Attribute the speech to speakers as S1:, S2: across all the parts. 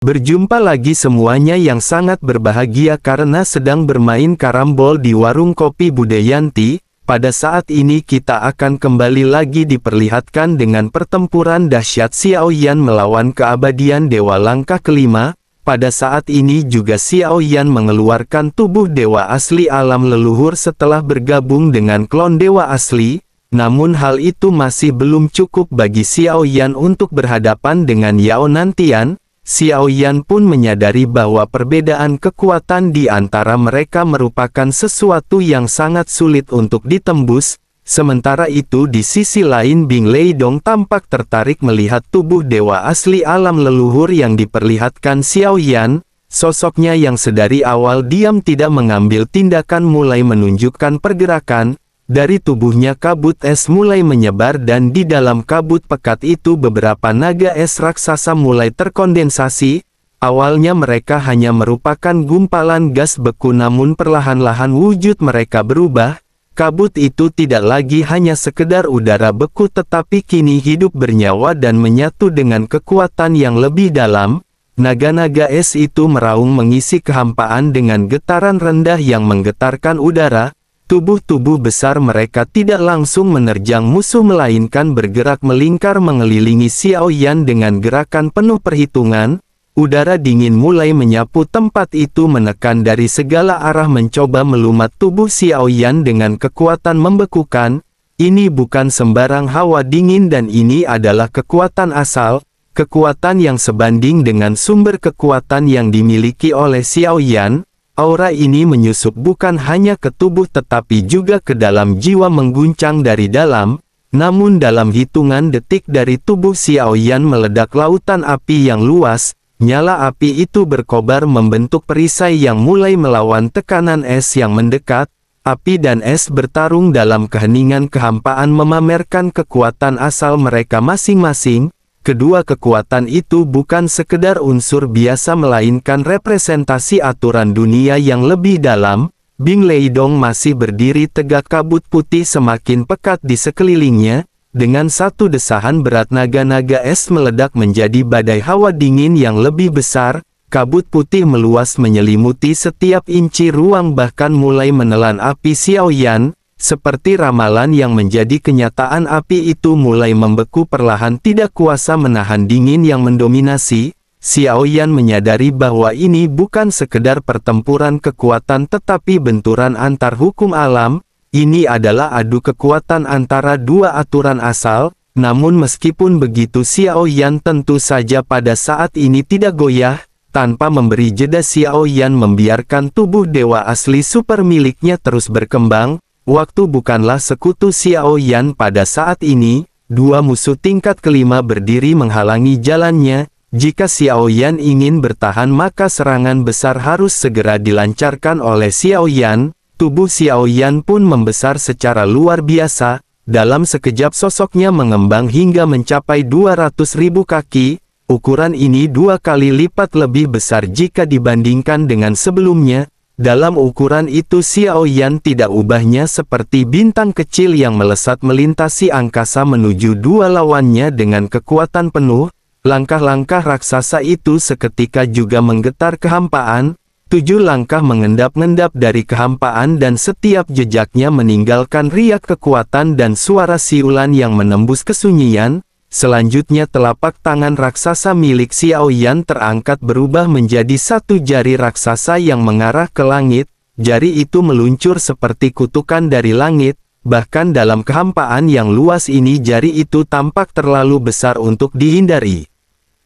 S1: Berjumpa lagi semuanya yang sangat berbahagia karena sedang bermain karambol di warung kopi Budayanti. Pada saat ini kita akan kembali lagi diperlihatkan dengan pertempuran dahsyat Xiao Yan melawan keabadian dewa langkah kelima. Pada saat ini juga Xiao Yan mengeluarkan tubuh dewa asli alam leluhur setelah bergabung dengan klon dewa asli. Namun hal itu masih belum cukup bagi Xiao Yan untuk berhadapan dengan Yao Nantian. Xiao Yan pun menyadari bahwa perbedaan kekuatan di antara mereka merupakan sesuatu yang sangat sulit untuk ditembus. Sementara itu di sisi lain Bing Leidong tampak tertarik melihat tubuh dewa asli alam leluhur yang diperlihatkan Xiao Yan. Sosoknya yang sedari awal diam tidak mengambil tindakan mulai menunjukkan pergerakan. Dari tubuhnya kabut es mulai menyebar dan di dalam kabut pekat itu beberapa naga es raksasa mulai terkondensasi. Awalnya mereka hanya merupakan gumpalan gas beku namun perlahan-lahan wujud mereka berubah. Kabut itu tidak lagi hanya sekedar udara beku tetapi kini hidup bernyawa dan menyatu dengan kekuatan yang lebih dalam. Naga-naga es itu meraung mengisi kehampaan dengan getaran rendah yang menggetarkan udara. Tubuh-tubuh besar mereka tidak langsung menerjang musuh melainkan bergerak melingkar mengelilingi Xiao Yan dengan gerakan penuh perhitungan. Udara dingin mulai menyapu tempat itu menekan dari segala arah mencoba melumat tubuh Xiao Yan dengan kekuatan membekukan. Ini bukan sembarang hawa dingin dan ini adalah kekuatan asal, kekuatan yang sebanding dengan sumber kekuatan yang dimiliki oleh Xiao Yan. Aura ini menyusup bukan hanya ke tubuh tetapi juga ke dalam jiwa mengguncang dari dalam. Namun dalam hitungan detik dari tubuh Xiao Yan meledak lautan api yang luas. Nyala api itu berkobar membentuk perisai yang mulai melawan tekanan es yang mendekat. Api dan es bertarung dalam keheningan kehampaan memamerkan kekuatan asal mereka masing-masing. Kedua kekuatan itu bukan sekedar unsur biasa melainkan representasi aturan dunia yang lebih dalam. Bing Leidong masih berdiri tegak kabut putih semakin pekat di sekelilingnya. Dengan satu desahan berat naga-naga es meledak menjadi badai hawa dingin yang lebih besar. Kabut putih meluas menyelimuti setiap inci ruang bahkan mulai menelan api Xiao Yan. Seperti ramalan yang menjadi kenyataan api itu mulai membeku perlahan tidak kuasa menahan dingin yang mendominasi. Xiao Yan menyadari bahwa ini bukan sekedar pertempuran kekuatan tetapi benturan antar hukum alam. Ini adalah adu kekuatan antara dua aturan asal. Namun meskipun begitu Xiao Yan tentu saja pada saat ini tidak goyah. Tanpa memberi jeda Xiao Yan membiarkan tubuh dewa asli super miliknya terus berkembang. Waktu bukanlah sekutu Xiao Yan pada saat ini. Dua musuh tingkat kelima berdiri menghalangi jalannya. Jika Xiao Yan ingin bertahan maka serangan besar harus segera dilancarkan oleh Xiao Yan. Tubuh Xiao Yan pun membesar secara luar biasa. Dalam sekejap sosoknya mengembang hingga mencapai 200.000 kaki. Ukuran ini 2 kali lipat lebih besar jika dibandingkan dengan sebelumnya. Dalam ukuran itu Xiao Yan tidak ubahnya seperti bintang kecil yang melesat melintasi angkasa menuju dua lawannya dengan kekuatan penuh. Langkah-langkah raksasa itu seketika juga menggetar kehampaan. 7 langkah mengendap-endap dari kehampaan dan setiap jejaknya meninggalkan riak kekuatan dan suara siulan yang menembus kesunyian. Selanjutnya telapak tangan raksasa milik Xiao Yan terangkat berubah menjadi satu jari raksasa yang mengarah ke langit. Jari itu meluncur seperti kutukan dari langit. Bahkan dalam kehampaan yang luas ini jari itu tampak terlalu besar untuk dihindari.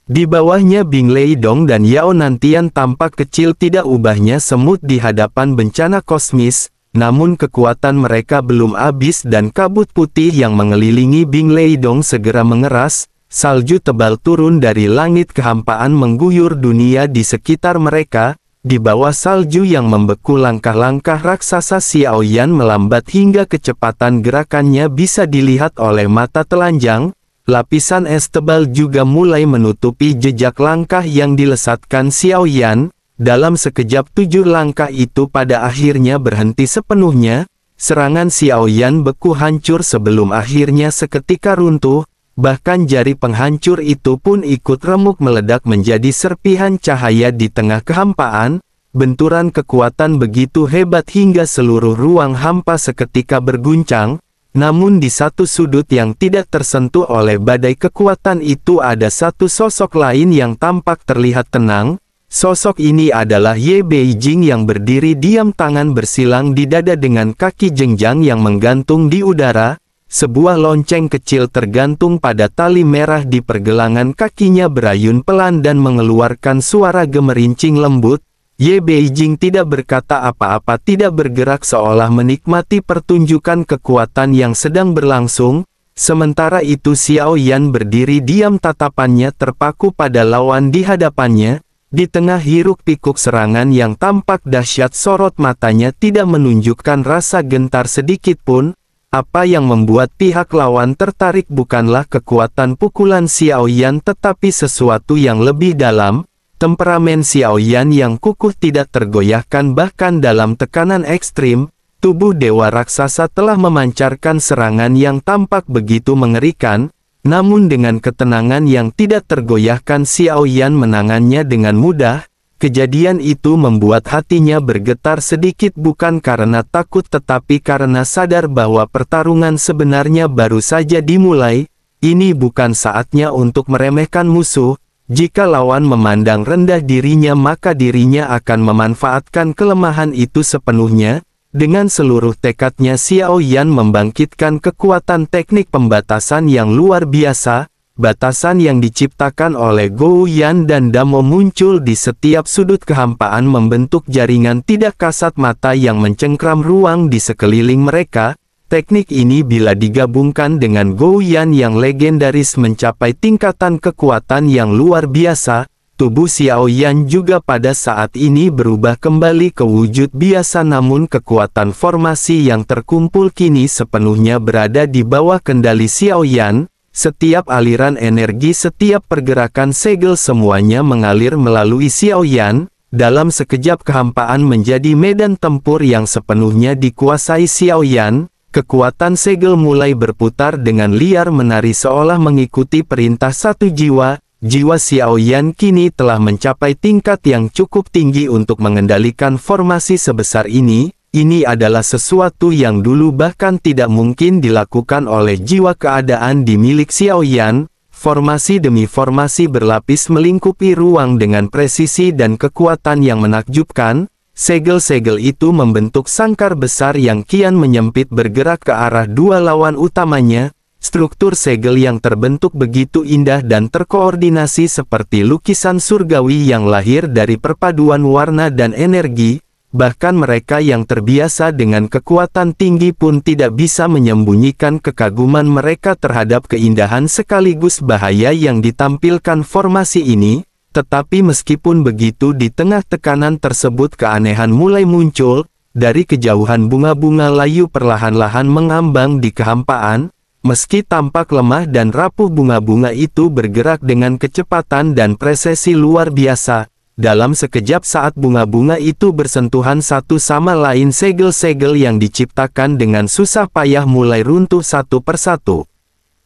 S1: Di bawahnya Bing Leidong dan Yao Nantian tampak kecil tidak ubahnya semut di hadapan bencana kosmis. Namun kekuatan mereka belum habis dan kabut putih yang mengelilingi Bing Leidong segera mengeras. Salju tebal turun dari langit kehampaan mengguyur dunia di sekitar mereka. Di bawah salju yang membeku langkah-langkah raksasa Xiao Yan melambat hingga kecepatan gerakannya bisa dilihat oleh mata telanjang. Lapisan es tebal juga mulai menutupi jejak langkah yang dilesatkan Xiao Yan. Dalam sekejap 7 langkah itu pada akhirnya berhenti sepenuhnya. Serangan Xiao Yan beku hancur sebelum akhirnya seketika runtuh. Bahkan jari penghancur itu pun ikut remuk meledak menjadi serpihan cahaya di tengah kehampaan. Benturan kekuatan begitu hebat hingga seluruh ruang hampa seketika berguncang. Namun di satu sudut yang tidak tersentuh oleh badai kekuatan itu ada satu sosok lain yang tampak terlihat tenang. Sosok ini adalah Ye Beijing yang berdiri diam, tangan bersilang di dada dengan kaki jenjang yang menggantung di udara. Sebuah lonceng kecil tergantung pada tali merah di pergelangan kakinya berayun pelan dan mengeluarkan suara gemerincing lembut. Ye Beijing tidak berkata apa-apa, tidak bergerak, seolah menikmati pertunjukan kekuatan yang sedang berlangsung. Sementara itu Xiao Yan berdiri diam, tatapannya terpaku pada lawan di hadapannya. Di tengah hiruk-pikuk serangan yang tampak dahsyat, sorot matanya tidak menunjukkan rasa gentar sedikit pun. Apa yang membuat pihak lawan tertarik bukanlah kekuatan pukulan Xiao Yan, tetapi sesuatu yang lebih dalam. Temperamen Xiao Yan yang kukuh tidak tergoyahkan bahkan dalam tekanan ekstrim. Tubuh dewa raksasa telah memancarkan serangan yang tampak begitu mengerikan. Namun dengan ketenangan yang tidak tergoyahkan Xiao Yan menangannya dengan mudah. Kejadian itu membuat hatinya bergetar sedikit, bukan karena takut tetapi karena sadar bahwa pertarungan sebenarnya baru saja dimulai. Ini bukan saatnya untuk meremehkan musuh. Jika lawan memandang rendah dirinya, maka dirinya akan memanfaatkan kelemahan itu sepenuhnya. Dengan seluruh tekadnya Xiao Yan membangkitkan kekuatan teknik pembatasan yang luar biasa. Batasan yang diciptakan oleh Gou Yan dan Damo muncul di setiap sudut kehampaan, membentuk jaringan tidak kasat mata yang mencengkram ruang di sekeliling mereka. Teknik ini bila digabungkan dengan Gou Yan yang legendaris mencapai tingkatan kekuatan yang luar biasa. Tubuh Xiao Yan juga pada saat ini berubah kembali ke wujud biasa, namun kekuatan formasi yang terkumpul kini sepenuhnya berada di bawah kendali Xiao Yan. Setiap aliran energi, setiap pergerakan segel, semuanya mengalir melalui Xiao Yan. Dalam sekejap kehampaan menjadi medan tempur yang sepenuhnya dikuasai Xiao Yan. Kekuatan segel mulai berputar dengan liar menari seolah mengikuti perintah satu jiwa. Jiwa Xiao Yan kini telah mencapai tingkat yang cukup tinggi untuk mengendalikan formasi sebesar ini. Ini adalah sesuatu yang dulu bahkan tidak mungkin dilakukan oleh jiwa keadaan di milik Xiao Yan. Formasi demi formasi berlapis melingkupi ruang dengan presisi dan kekuatan yang menakjubkan. Segel-segel itu membentuk sangkar besar yang kian menyempit bergerak ke arah dua lawan utamanya. Struktur segel yang terbentuk begitu indah dan terkoordinasi seperti lukisan surgawi yang lahir dari perpaduan warna dan energi. Bahkan mereka yang terbiasa dengan kekuatan tinggi pun tidak bisa menyembunyikan kekaguman mereka terhadap keindahan sekaligus bahaya yang ditampilkan formasi ini. Tetapi meskipun begitu, di tengah tekanan tersebut keanehan mulai muncul. Dari kejauhan bunga-bunga layu perlahan-lahan mengambang di kehampaan. Meski tampak lemah dan rapuh, bunga-bunga itu bergerak dengan kecepatan dan presisi luar biasa. Dalam sekejap saat bunga-bunga itu bersentuhan satu sama lain, segel-segel yang diciptakan dengan susah payah mulai runtuh satu persatu.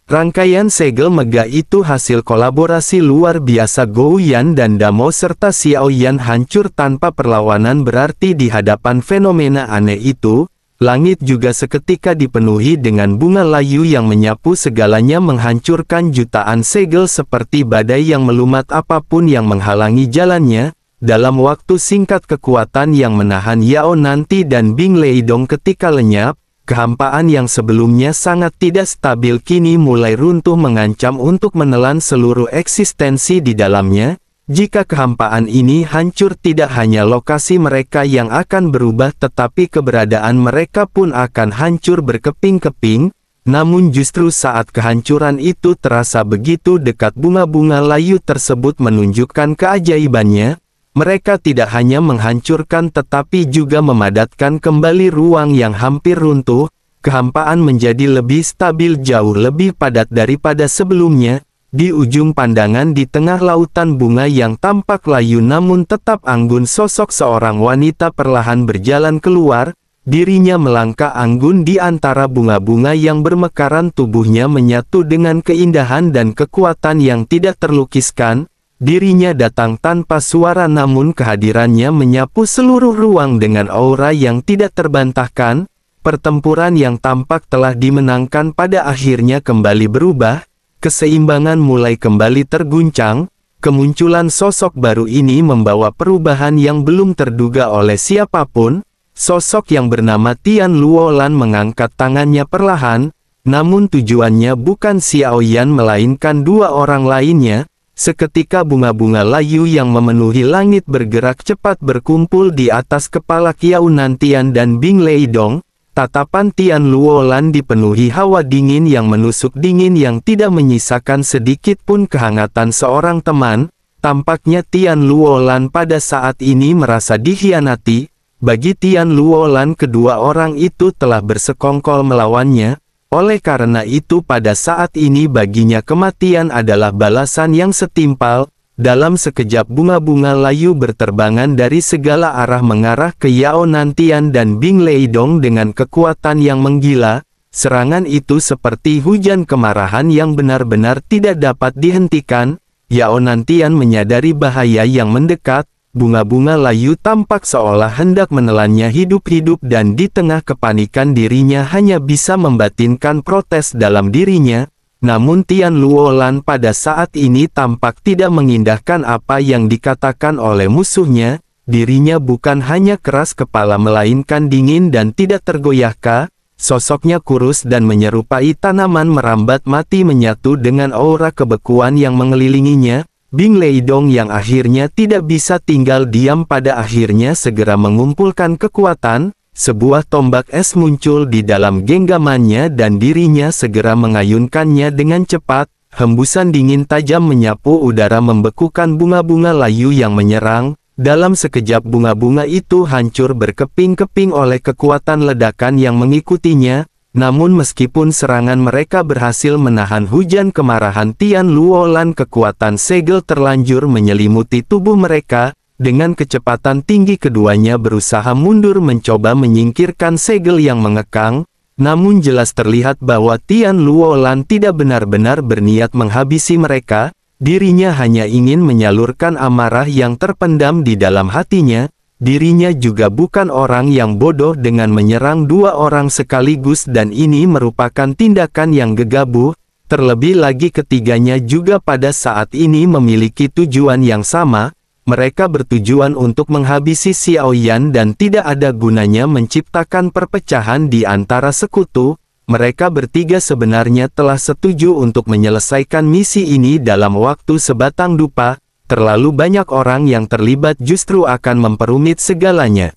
S1: Rangkaian segel megah itu hasil kolaborasi luar biasa Gou Yan dan Damo serta Xiao Yan hancur tanpa perlawanan berarti di hadapan fenomena aneh itu. Langit juga seketika dipenuhi dengan bunga layu yang menyapu segalanya, menghancurkan jutaan segel seperti badai yang melumat apapun yang menghalangi jalannya. Dalam waktu singkat kekuatan yang menahan Yao Nanti dan Bing Leidong ketika lenyap. Kehampaan yang sebelumnya sangat tidak stabil kini mulai runtuh, mengancam untuk menelan seluruh eksistensi di dalamnya. Jika kehampaan ini hancur, tidak hanya lokasi mereka yang akan berubah, tetapi keberadaan mereka pun akan hancur berkeping-keping. Namun justru saat kehancuran itu terasa begitu dekat, bunga-bunga layu tersebut menunjukkan keajaibannya. Mereka tidak hanya menghancurkan tetapi juga memadatkan kembali ruang yang hampir runtuh. Kehampaan menjadi lebih stabil, jauh lebih padat daripada sebelumnya. Di ujung pandangan di tengah lautan bunga yang tampak layu namun tetap anggun, sosok seorang wanita perlahan berjalan keluar. dirinya melangkah anggun di antara bunga-bunga yang bermekaran, tubuhnya menyatu dengan keindahan dan kekuatan yang tidak terlukiskan. Dirinya datang tanpa suara, namun kehadirannya menyapu seluruh ruang dengan aura yang tidak terbantahkan. Pertempuran yang tampak telah dimenangkan pada akhirnya kembali berubah. Keseimbangan mulai kembali terguncang. Kemunculan sosok baru ini membawa perubahan yang belum terduga oleh siapapun. Sosok yang bernama Tian Luolan mengangkat tangannya perlahan, namun tujuannya bukan Xiaoyan melainkan dua orang lainnya. Seketika bunga-bunga layu yang memenuhi langit bergerak cepat berkumpul di atas kepala Qiao Nantian dan Bing Leidong. Tatapan Tian Luolan dipenuhi hawa dingin yang menusuk, dingin yang tidak menyisakan sedikit pun kehangatan seorang teman. Tampaknya Tian Luolan pada saat ini merasa dikhianati. Bagi Tian Luolan, kedua orang itu telah bersekongkol melawannya. Oleh karena itu pada saat ini baginya kematian adalah balasan yang setimpal. Dalam sekejap bunga-bunga layu berterbangan dari segala arah mengarah ke Yao Nantian dan Bing Leidong dengan kekuatan yang menggila. Serangan itu seperti hujan kemarahan yang benar-benar tidak dapat dihentikan. Yao Nantian menyadari bahaya yang mendekat. Bunga-bunga layu tampak seolah hendak menelannya hidup-hidup, dan di tengah kepanikan dirinya hanya bisa membatinkan protes dalam dirinya. Namun Tian Luolan pada saat ini tampak tidak mengindahkan apa yang dikatakan oleh musuhnya. Dirinya bukan hanya keras kepala melainkan dingin dan tidak tergoyahkan. Sosoknya kurus dan menyerupai tanaman merambat mati menyatu dengan aura kebekuan yang mengelilinginya. Bing Leidong yang akhirnya tidak bisa tinggal diam pada akhirnya segera mengumpulkan kekuatan. Sebuah tombak es muncul di dalam genggamannya dan dirinya segera mengayunkannya dengan cepat. Hembusan dingin tajam menyapu udara membekukan bunga-bunga layu yang menyerang. Dalam sekejap bunga-bunga itu hancur berkeping-keping oleh kekuatan ledakan yang mengikutinya. Namun meskipun serangan mereka berhasil menahan hujan kemarahan Tian Luolan, kekuatan segel terlanjur menyelimuti tubuh mereka. Dengan kecepatan tinggi keduanya berusaha mundur mencoba menyingkirkan segel yang mengekang. Namun jelas terlihat bahwa Tian Luolan tidak benar-benar berniat menghabisi mereka. Dirinya hanya ingin menyalurkan amarah yang terpendam di dalam hatinya. Dirinya juga bukan orang yang bodoh dengan menyerang dua orang sekaligus, dan ini merupakan tindakan yang gegabah. Terlebih lagi ketiganya juga pada saat ini memiliki tujuan yang sama. Mereka bertujuan untuk menghabisi Xiaoyan dan tidak ada gunanya menciptakan perpecahan di antara sekutu. Mereka bertiga sebenarnya telah setuju untuk menyelesaikan misi ini dalam waktu sebatang dupa. Terlalu banyak orang yang terlibat justru akan memperumit segalanya.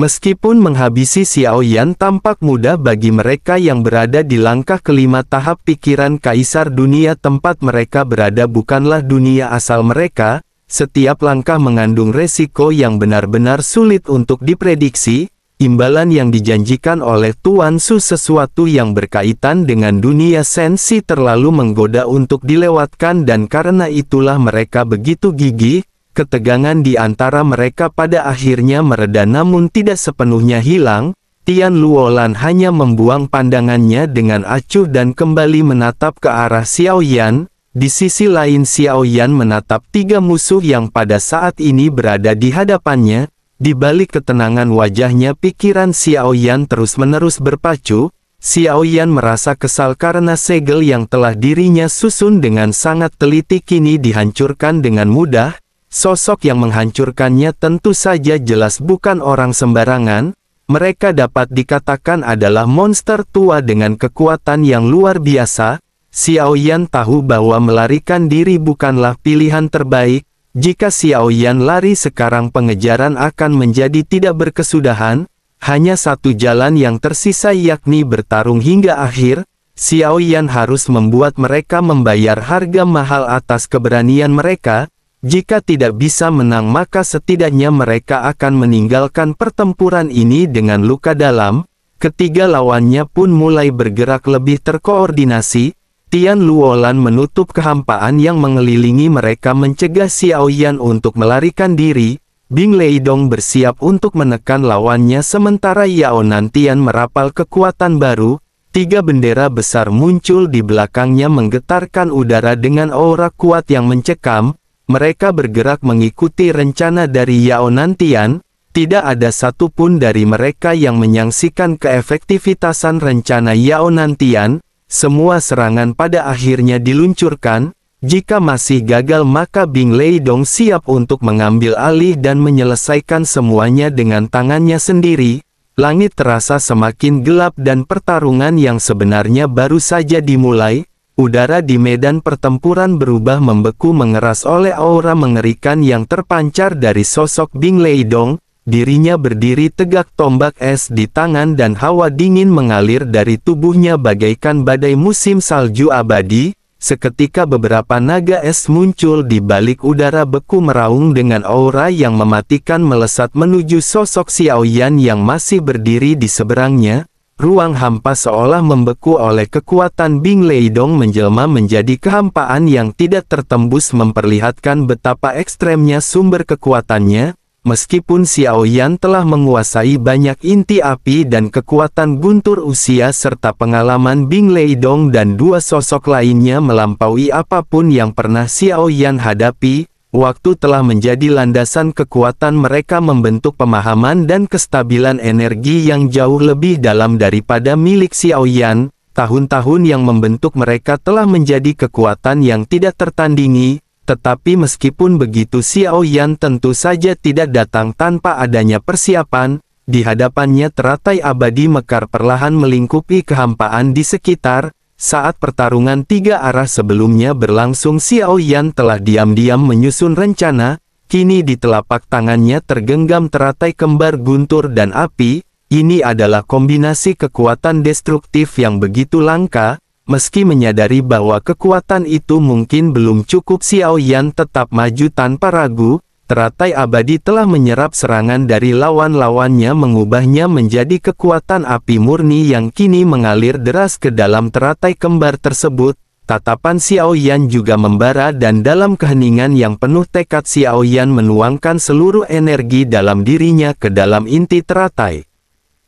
S1: Meskipun menghabisi Xiaoyan tampak mudah bagi mereka yang berada di langkah kelima tahap pikiran kaisar, dunia tempat mereka berada bukanlah dunia asal mereka. Setiap langkah mengandung resiko yang benar-benar sulit untuk diprediksi. Imbalan yang dijanjikan oleh Tuan Su, sesuatu yang berkaitan dengan dunia sensi, terlalu menggoda untuk dilewatkan, dan karena itulah mereka begitu gigih. Ketegangan di antara mereka pada akhirnya mereda namun tidak sepenuhnya hilang. Tian Luolan hanya membuang pandangannya dengan acuh dan kembali menatap ke arah Xiaoyan. Di sisi lain Xiaoyan menatap tiga musuh yang pada saat ini berada di hadapannya. Di balik ketenangan wajahnya pikiran Xiaoyan terus-menerus berpacu. Xiaoyan merasa kesal karena segel yang telah dirinya susun dengan sangat teliti kini dihancurkan dengan mudah. Sosok yang menghancurkannya tentu saja jelas bukan orang sembarangan. Mereka dapat dikatakan adalah monster tua dengan kekuatan yang luar biasa. Xiaoyan tahu bahwa melarikan diri bukanlah pilihan terbaik. Jika Xiaoyan lari sekarang pengejaran akan menjadi tidak berkesudahan. Hanya satu jalan yang tersisa, yakni bertarung hingga akhir. Xiaoyan harus membuat mereka membayar harga mahal atas keberanian mereka. Jika tidak bisa menang maka setidaknya mereka akan meninggalkan pertempuran ini dengan luka dalam. Ketiga lawannya pun mulai bergerak lebih terkoordinasi. Tian Luolan menutup kehampaan yang mengelilingi mereka mencegah Xiaoyan untuk melarikan diri. Bing Leidong bersiap untuk menekan lawannya sementara Yao Nantian merapal kekuatan baru. 3 bendera besar muncul di belakangnya menggetarkan udara dengan aura kuat yang mencekam. Mereka bergerak mengikuti rencana dari Yao Nantian. Tidak ada satupun dari mereka yang menyaksikan keefektivitasan rencana Yao Nantian. Semua serangan pada akhirnya diluncurkan. Jika masih gagal maka Bing Leidong siap untuk mengambil alih dan menyelesaikan semuanya dengan tangannya sendiri. Langit terasa semakin gelap dan pertarungan yang sebenarnya baru saja dimulai. Udara di medan pertempuran berubah membeku mengeras oleh aura mengerikan yang terpancar dari sosok Bing Leidong. Dirinya berdiri tegak, tombak es di tangan dan hawa dingin mengalir dari tubuhnya bagaikan badai musim salju abadi. Seketika beberapa naga es muncul di balik udara beku meraung dengan aura yang mematikan melesat menuju sosok Xiao Yan yang masih berdiri di seberangnya. Ruang hampa seolah membeku oleh kekuatan Bing Leidong menjelma menjadi kehampaan yang tidak tertembus memperlihatkan betapa ekstremnya sumber kekuatannya. Meskipun Xiao Yan telah menguasai banyak inti api dan kekuatan guntur usia serta pengalaman Bing Leidong dan 2 sosok lainnya melampaui apapun yang pernah Xiao Yan hadapi, waktu telah menjadi landasan kekuatan mereka membentuk pemahaman dan kestabilan energi yang jauh lebih dalam daripada milik Xiao Yan. Tahun-tahun yang membentuk mereka telah menjadi kekuatan yang tidak tertandingi. Tetapi meskipun begitu Xiao Yan tentu saja tidak datang tanpa adanya persiapan. Di hadapannya teratai abadi mekar perlahan melingkupi kehampaan di sekitar. Saat pertarungan 3 arah sebelumnya berlangsung Xiao Yan telah diam-diam menyusun rencana. Kini di telapak tangannya tergenggam teratai kembar guntur dan api. Ini adalah kombinasi kekuatan destruktif yang begitu langka. Meski menyadari bahwa kekuatan itu mungkin belum cukup, Xiao Yan tetap maju tanpa ragu. Teratai abadi telah menyerap serangan dari lawan-lawannya mengubahnya menjadi kekuatan api murni yang kini mengalir deras ke dalam teratai kembar tersebut. Tatapan Xiao Yan juga membara dan dalam keheningan yang penuh tekad Xiao Yan menuangkan seluruh energi dalam dirinya ke dalam inti teratai.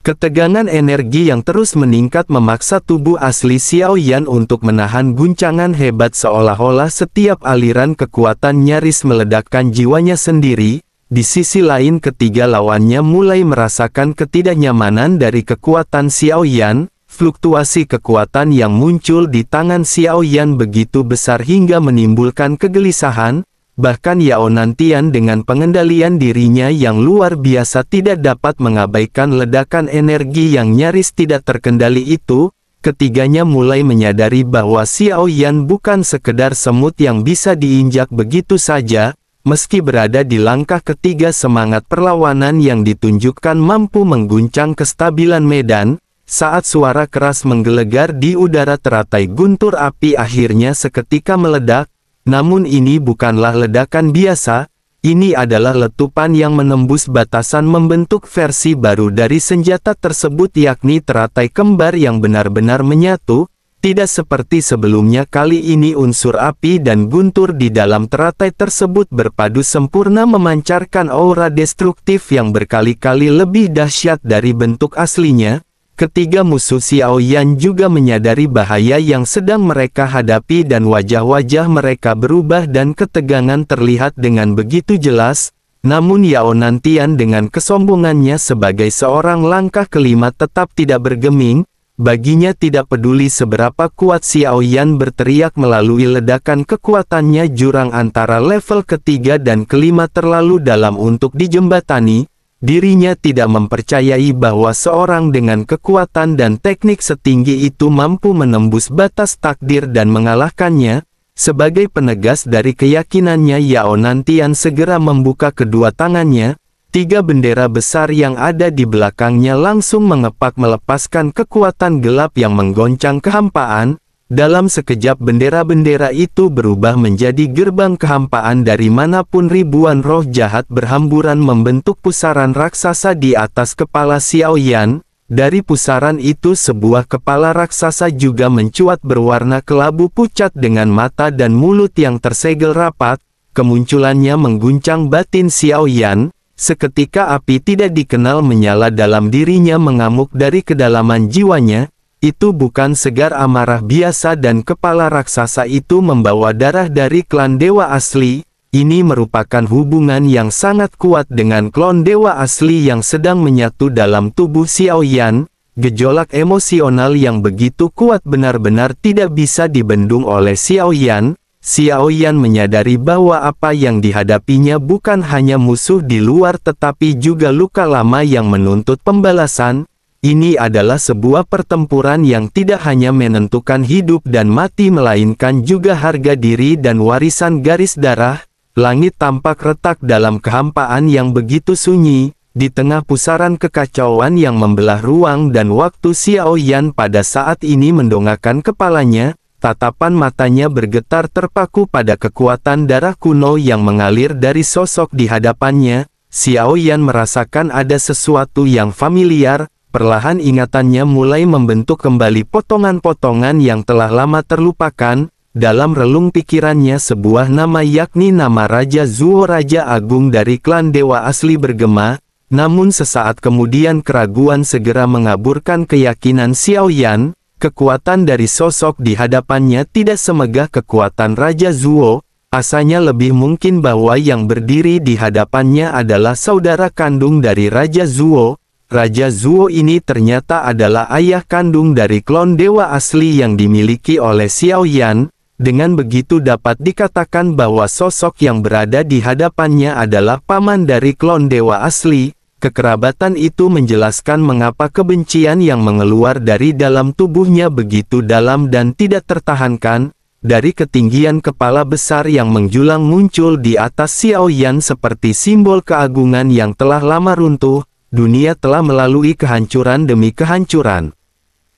S1: Ketegangan energi yang terus meningkat memaksa tubuh asli Xiao Yan untuk menahan guncangan hebat seolah-olah setiap aliran kekuatan nyaris meledakkan jiwanya sendiri. Di sisi lain ketiga lawannya mulai merasakan ketidaknyamanan dari kekuatan Xiao Yan. Fluktuasi kekuatan yang muncul di tangan Xiao Yan begitu besar hingga menimbulkan kegelisahan. Bahkan Yao Nantian dengan pengendalian dirinya yang luar biasa tidak dapat mengabaikan ledakan energi yang nyaris tidak terkendali itu. Ketiganya mulai menyadari bahwa Xiao Yan bukan sekedar semut yang bisa diinjak begitu saja. Meski berada di langkah ketiga, semangat perlawanan yang ditunjukkan mampu mengguncang kestabilan medan. Saat suara keras menggelegar di udara teratai guntur api akhirnya seketika meledak. Namun ini bukanlah ledakan biasa, ini adalah letupan yang menembus batasan membentuk versi baru dari senjata tersebut, yakni teratai kembar yang benar-benar menyatu. Tidak seperti sebelumnya, kali ini unsur api dan guntur di dalam teratai tersebut berpadu sempurna memancarkan aura destruktif yang berkali-kali lebih dahsyat dari bentuk aslinya. Ketiga musuh Xiao Yan juga menyadari bahaya yang sedang mereka hadapi dan wajah-wajah mereka berubah dan ketegangan terlihat dengan begitu jelas. Namun Yao Nantian dengan kesombongannya sebagai seorang langkah kelima tetap tidak bergeming. Baginya tidak peduli seberapa kuat Xiao Yan berteriak melalui ledakan kekuatannya, jurang antara level ketiga dan kelima terlalu dalam untuk dijembatani. Dirinya tidak mempercayai bahwa seorang dengan kekuatan dan teknik setinggi itu mampu menembus batas takdir dan mengalahkannya. Sebagai penegas dari keyakinannya, Yao Nantian segera membuka kedua tangannya. 3 bendera besar yang ada di belakangnya langsung mengepak melepaskan kekuatan gelap yang menggoncang kehampaan. Dalam sekejap bendera-bendera itu berubah menjadi gerbang kehampaan dari manapun ribuan roh jahat berhamburan membentuk pusaran raksasa di atas kepala Xiao Yan. Dari pusaran itu sebuah kepala raksasa juga mencuat berwarna kelabu pucat dengan mata dan mulut yang tersegel rapat. Kemunculannya mengguncang batin Xiao Yan. seketika api tidak dikenal menyala dalam dirinya mengamuk dari kedalaman jiwanya. Itu bukan segar amarah biasa dan kepala raksasa itu membawa darah dari klan dewa asli. Ini merupakan hubungan yang sangat kuat dengan klon dewa asli yang sedang menyatu dalam tubuh Xiao Yan. Gejolak emosional yang begitu kuat benar-benar tidak bisa dibendung oleh Xiao Yan. Xiao Yan menyadari bahwa apa yang dihadapinya bukan hanya musuh di luar tetapi juga luka lama yang menuntut pembalasan. Ini adalah sebuah pertempuran yang tidak hanya menentukan hidup dan mati melainkan juga harga diri dan warisan garis darah. Langit tampak retak dalam kehampaan yang begitu sunyi, di tengah pusaran kekacauan yang membelah ruang dan waktu. Xiao Yan pada saat ini mendongakkan kepalanya, tatapan matanya bergetar terpaku pada kekuatan darah kuno yang mengalir dari sosok di hadapannya. Xiao Yan merasakan ada sesuatu yang familiar. Perlahan ingatannya mulai membentuk kembali potongan-potongan yang telah lama terlupakan. Dalam relung pikirannya sebuah nama yakni nama Raja Zuo, Raja Agung dari klan dewa asli bergema. Namun sesaat kemudian keraguan segera mengaburkan keyakinan Xiao Yan. Kekuatan dari sosok di hadapannya tidak semegah kekuatan Raja Zuo. Asanya lebih mungkin bahwa yang berdiri di hadapannya adalah saudara kandung dari Raja Zuo. Raja Zuo ini ternyata adalah ayah kandung dari klon dewa asli yang dimiliki oleh Xiao Yan. Dengan begitu dapat dikatakan bahwa sosok yang berada di hadapannya adalah paman dari klon dewa asli. Kekerabatan itu menjelaskan mengapa kebencian yang mengeluar dari dalam tubuhnya begitu dalam dan tidak tertahankan. Dari ketinggian kepala besar yang menjulang muncul di atas Xiao Yan seperti simbol keagungan yang telah lama runtuh. Dunia telah melalui kehancuran demi kehancuran.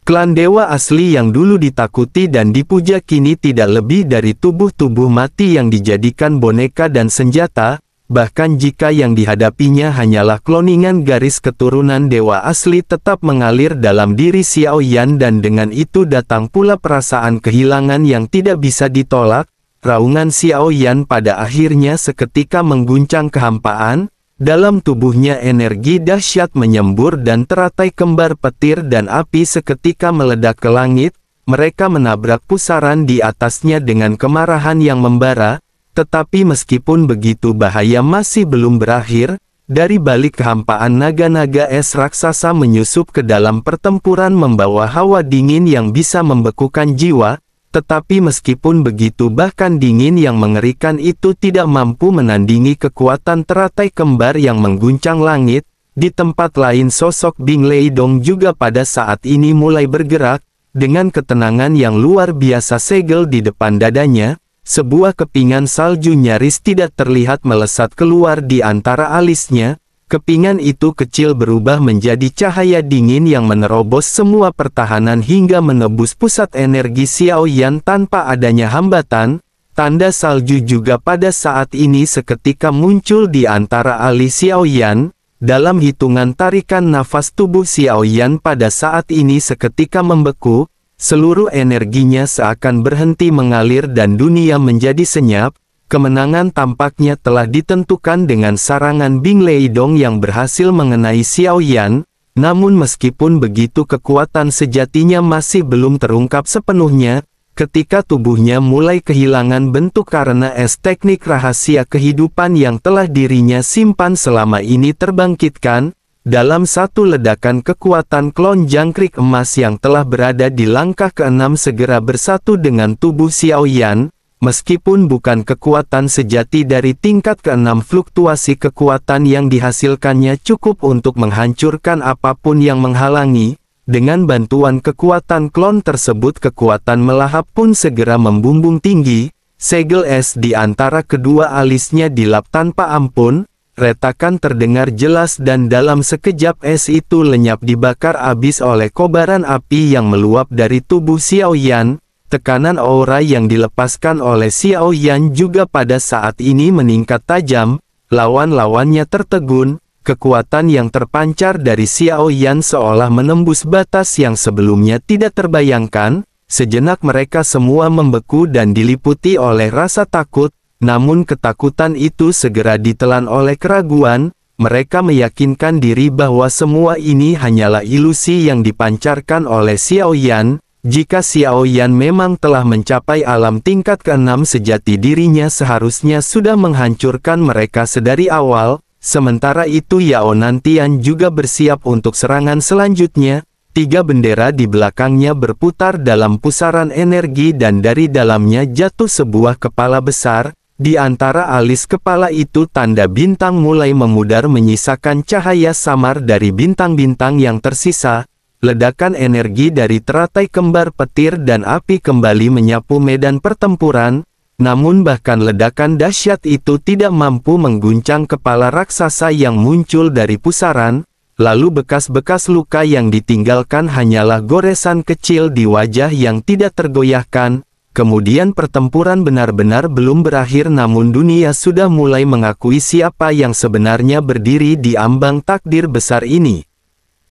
S1: Klan dewa asli yang dulu ditakuti dan dipuja kini tidak lebih dari tubuh-tubuh mati yang dijadikan boneka dan senjata. Bahkan jika yang dihadapinya hanyalah kloningan garis keturunan dewa asli tetap mengalir dalam diri Xiao Yan dan dengan itu datang pula perasaan kehilangan yang tidak bisa ditolak. Raungan Xiao Yan pada akhirnya seketika mengguncang kehampaan. Dalam tubuhnya energi dahsyat menyembur dan teratai kembar petir dan api seketika meledak ke langit. Mereka menabrak pusaran di atasnya dengan kemarahan yang membara. Tetapi meskipun begitu bahaya masih belum berakhir. Dari balik kehampaan naga-naga es raksasa menyusup ke dalam pertempuran membawa hawa dingin yang bisa membekukan jiwa. Tetapi meskipun begitu bahkan dingin yang mengerikan itu tidak mampu menandingi kekuatan teratai kembar yang mengguncang langit. Di tempat lain sosok Bing Leidong juga pada saat ini mulai bergerak. Dengan ketenangan yang luar biasa segel di depan dadanya. Sebuah kepingan salju nyaris tidak terlihat melesat keluar di antara alisnya. Kepingan itu kecil berubah menjadi cahaya dingin yang menerobos semua pertahanan hingga menebus pusat energi Xiao Yan tanpa adanya hambatan. Tanda salju juga pada saat ini seketika muncul di antara alis Xiao Yan. Dalam hitungan tarikan nafas tubuh Xiao Yan pada saat ini seketika membeku. Seluruh energinya seakan berhenti mengalir dan dunia menjadi senyap. Kemenangan tampaknya telah ditentukan dengan serangan Bing Leidong yang berhasil mengenai Xiao Yan. Namun meskipun begitu kekuatan sejatinya masih belum terungkap sepenuhnya. Ketika tubuhnya mulai kehilangan bentuk karena es teknik rahasia kehidupan yang telah dirinya simpan selama ini terbangkitkan. Dalam satu ledakan kekuatan klon jangkrik emas yang telah berada di langkah ke-6 segera bersatu dengan tubuh Xiao Yan. Meskipun bukan kekuatan sejati dari tingkat ke-6 fluktuasi kekuatan yang dihasilkannya cukup untuk menghancurkan apapun yang menghalangi. Dengan bantuan kekuatan klon tersebut kekuatan melahap pun segera membumbung tinggi. Segel es di antara kedua alisnya dilap tanpa ampun. Retakan terdengar jelas dan dalam sekejap es itu lenyap dibakar habis oleh kobaran api yang meluap dari tubuh Xiao Yan. Tekanan aura yang dilepaskan oleh Xiao Yan juga pada saat ini meningkat tajam. Lawan-lawannya tertegun. Kekuatan yang terpancar dari Xiao Yan seolah menembus batas yang sebelumnya tidak terbayangkan. Sejenak mereka semua membeku dan diliputi oleh rasa takut. Namun ketakutan itu segera ditelan oleh keraguan. mereka meyakinkan diri bahwa semua ini hanyalah ilusi yang dipancarkan oleh Xiao Yan. Jika Xiao Yan memang telah mencapai alam tingkat ke-6 sejati dirinya seharusnya sudah menghancurkan mereka sedari awal. Sementara itu Yao Nantian juga bersiap untuk serangan selanjutnya. 3 bendera di belakangnya berputar dalam pusaran energi dan dari dalamnya jatuh sebuah kepala besar. Di antara alis kepala itu tanda bintang mulai memudar menyisakan cahaya samar dari bintang-bintang yang tersisa. Ledakan energi dari teratai kembar petir dan api kembali menyapu medan pertempuran. Namun bahkan ledakan dahsyat itu tidak mampu mengguncang kepala raksasa yang muncul dari pusaran. Lalu bekas-bekas luka yang ditinggalkan hanyalah goresan kecil di wajah yang tidak tergoyahkan. Kemudian pertempuran benar-benar belum berakhir namun dunia sudah mulai mengakui siapa yang sebenarnya berdiri di ambang takdir besar ini.